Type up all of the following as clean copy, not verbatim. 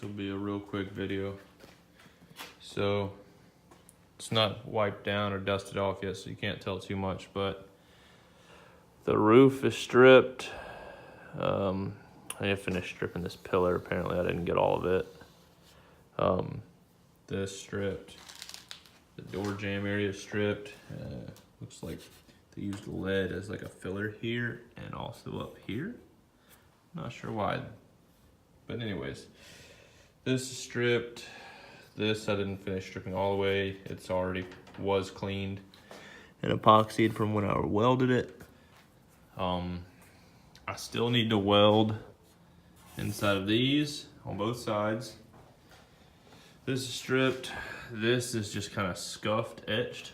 will be a real quick video. So it's not wiped down or dusted off yet, so you can't tell too much, but the roof is stripped. I need to finish stripping this pillar. Apparently I didn't get all of it. This stripped. The door jamb area is stripped. Looks like they used lead as like a filler here and also up here. Not sure why, but anyways, this is stripped. This I didn't finish stripping all the way. It's already was cleaned and epoxied from when I welded it. I still need to weld inside of these on both sides. This is stripped. This is just kind of scuffed, etched.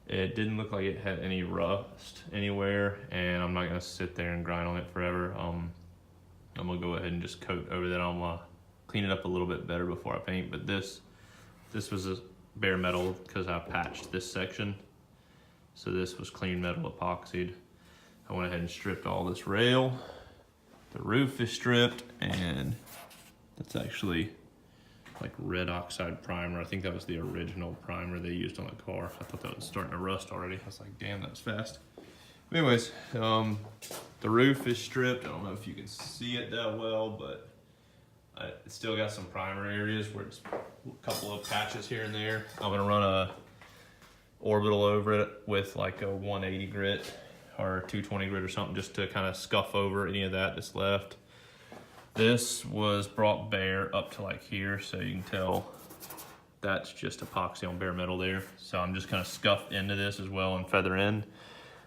It didn't look like it had any rust anywhere, and I'm not gonna sit there and grind on it forever. I'm gonna go ahead and just coat over that. I'm gonna clean it up a little bit better before I paint, but this was a bare metal because I patched this section. So this was clean metal epoxied. I went ahead and stripped all this rail. The roof is stripped, and that's actually like red oxide primer. I think that was the original primer they used on the car. I thought that was starting to rust already. I was like, damn, that was fast. Anyways, the roof is stripped. I don't know if you can see it that well, but it's still got some primer areas where it's a couple of patches here and there. I'm gonna run a orbital over it with like a 180 grit or 220 grit or something, just to kind of scuff over any of that that's left. This was brought bare up to like here, so you can tell that's just epoxy on bare metal there. So I'm just kind of scuff into this as well and feather in.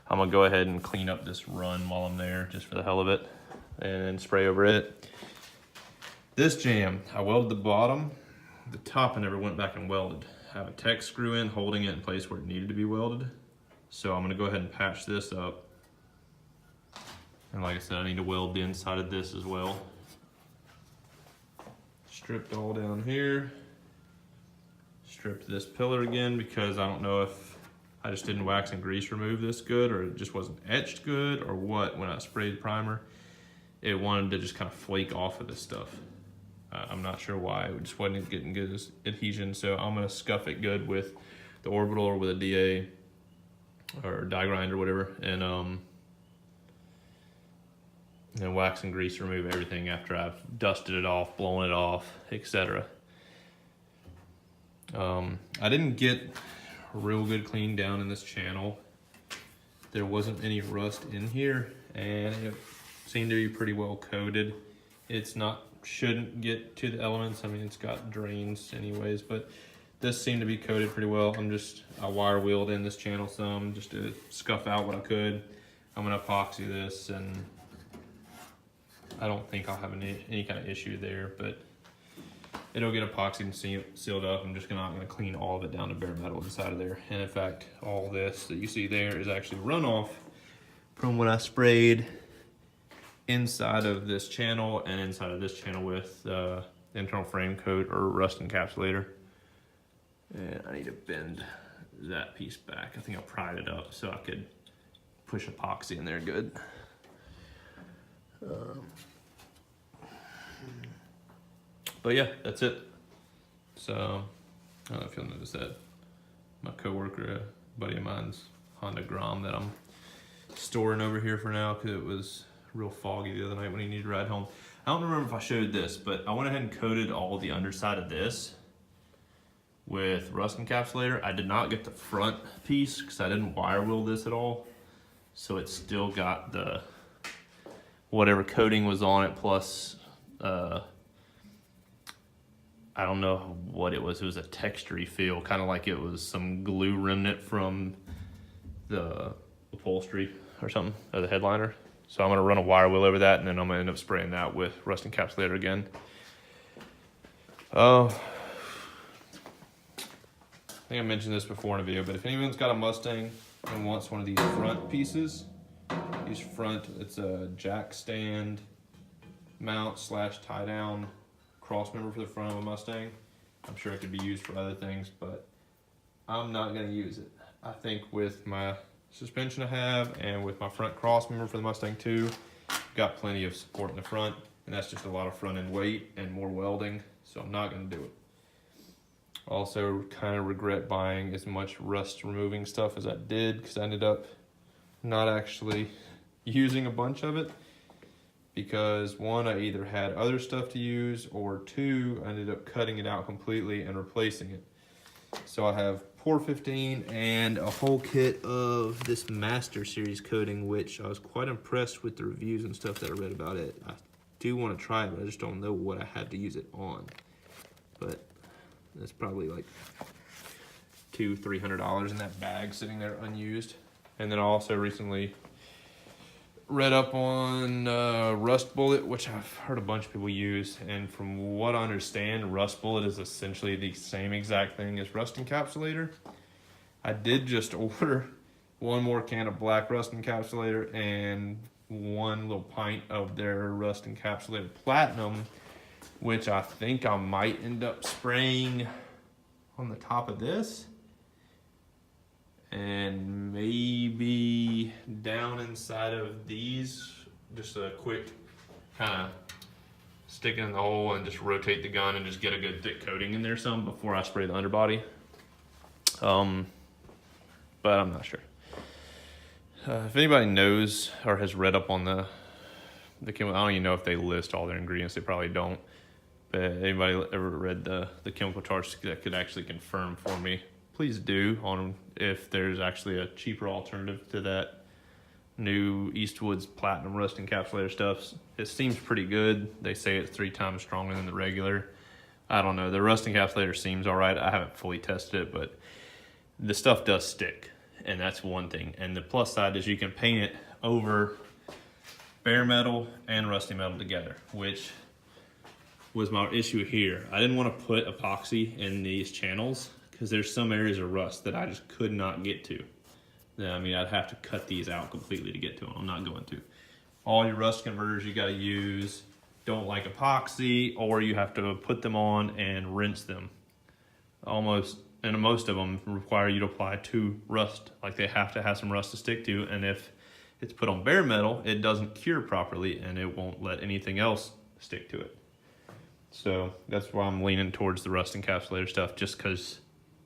I'm gonna go ahead and clean up this run while I'm there, just for the hell of it, and spray over it. This jamb, I welded the bottom. The top I never went back and welded. I have a Tech screw in holding it in place where it needed to be welded. So I'm gonna go ahead and patch this up. And like I said, I need to weld the inside of this as well. Stripped all down here. Stripped this pillar again because I don't know if I just didn't wax and grease remove this good, or it just wasn't etched good, or what. When I sprayed primer, it wanted to just kind of flake off of this stuff. I'm not sure why. It just wasn't getting good adhesion, so I'm gonna scuff it good with the orbital or with a DA or die grind or whatever, and wax and grease remove everything after I've dusted it off, blown it off, etc. I didn't get real good clean down in this channel. There wasn't any rust in here, and it seemed to be pretty well coated. It's not, shouldn't get to the elements. I mean, it's got drains anyways, but this seemed to be coated pretty well. I wire wheeled in this channel some just to scuff out what I could. I'm gonna epoxy this, and I don't think I'll have any kind of issue there, but it'll get epoxied and sealed up. I'm just not gonna clean all of it down to bare metal inside of there. And in fact, all this that you see there is actually runoff from when I sprayed inside of this channel and inside of this channel with internal frame coat or rust encapsulator. And I need to bend that piece back. I think I pried it up so I could push epoxy in there good. But yeah, that's it. So I don't know if you'll notice that my coworker, a buddy of mine's Honda Grom that I'm storing over here for now because it was real foggy the other night when he needed to ride home. I don't remember if I showed this, but I went ahead and coated all the underside of this with rust encapsulator. I did not get the front piece because I didn't wire wheel this at all. So it's still got the whatever coating was on it, plus I don't know what it was. It was a textury feel, kind of like it was some glue remnant from the upholstery or something, or the headliner. So I'm gonna run a wire wheel over that, and then I'm gonna end up spraying that with rust encapsulator again. I think I mentioned this before in a video, but if anyone's got a Mustang and wants one of these front pieces, it's a jack stand mount / tie down cross member for the front of a Mustang. I'm sure it could be used for other things, but I'm not gonna use it. I think with my suspension I have and with my front cross member for the Mustang 2, got plenty of support in the front. and that's just a lot of front end weight and more welding, so I'm not gonna do it. Also kind of regret buying as much rust removing stuff as I did, because I ended up not actually using a bunch of it, because one, I either had other stuff to use, or two, I ended up cutting it out completely and replacing it. So I have Pour 15 and a whole kit of this Master Series coating, which I was quite impressed with the reviews and stuff that I read about it. I do want to try it, but I just don't know what I have to use it on. But that's probably like $200-300 in that bag sitting there unused. And then I also recently read up on Rust Bullet, which I've heard a bunch of people use, and from what I understand, Rust Bullet is essentially the same exact thing as Rust Encapsulator. I did just order one more can of black Rust Encapsulator and one little pint of their Rust Encapsulator Platinum, which I think I might end up spraying on the top of this, and maybe down inside of these, just a quick kind of stick it in the hole and just rotate the gun and just get a good thick coating in there some before I spray the underbody. But I'm not sure. If anybody knows or has read up on the chemical, I don't even know if they list all their ingredients, they probably don't. But anybody ever read the chemical charts that could actually confirm for me, please do, on if there's actually a cheaper alternative to that new Eastwood's Platinum Rust Encapsulator stuff. It seems pretty good. They say it's 3 times stronger than the regular. I don't know. The Rust Encapsulator seems all right. I haven't fully tested it, but the stuff does stick, and that's one thing. And the plus side is you can paint it over bare metal and rusty metal together, which was my issue here. I didn't want to put epoxy in these channels because there's some areas of rust that I just could not get to. I mean, I'd have to cut these out completely to get to them. I'm not going to. All your rust converters you got to use don't like epoxy, or you have to put them on and rinse them. Almost, and most of them require you to apply to rust. Like, they have to have some rust to stick to, and if it's put on bare metal, it doesn't cure properly and it won't let anything else stick to it. So that's why I'm leaning towards the Rust Encapsulator stuff, just because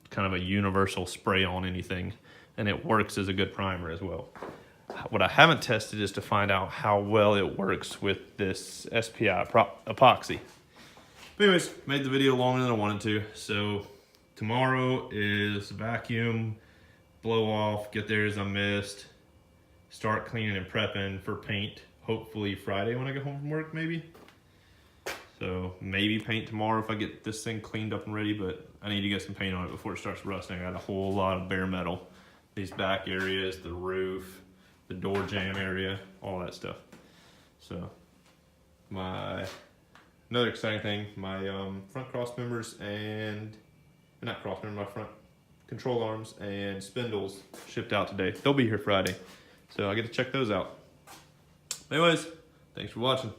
it's kind of a universal spray on anything, and it works as a good primer as well. What I haven't tested is to find out how well it works with this SPI epoxy. But anyways, made the video longer than I wanted to. So tomorrow is vacuum, blow off, get there as I missed, start cleaning and prepping for paint. Hopefully Friday when I get home from work, maybe. So maybe paint tomorrow if I get this thing cleaned up and ready, but I need to get some paint on it before it starts rusting. I got a whole lot of bare metal. These back areas, the roof, the door jamb area, all that stuff. So another exciting thing, my front cross members and, not cross members, my front control arms and spindles shipped out today. They'll be here Friday. So I get to check those out. Anyways, thanks for watching.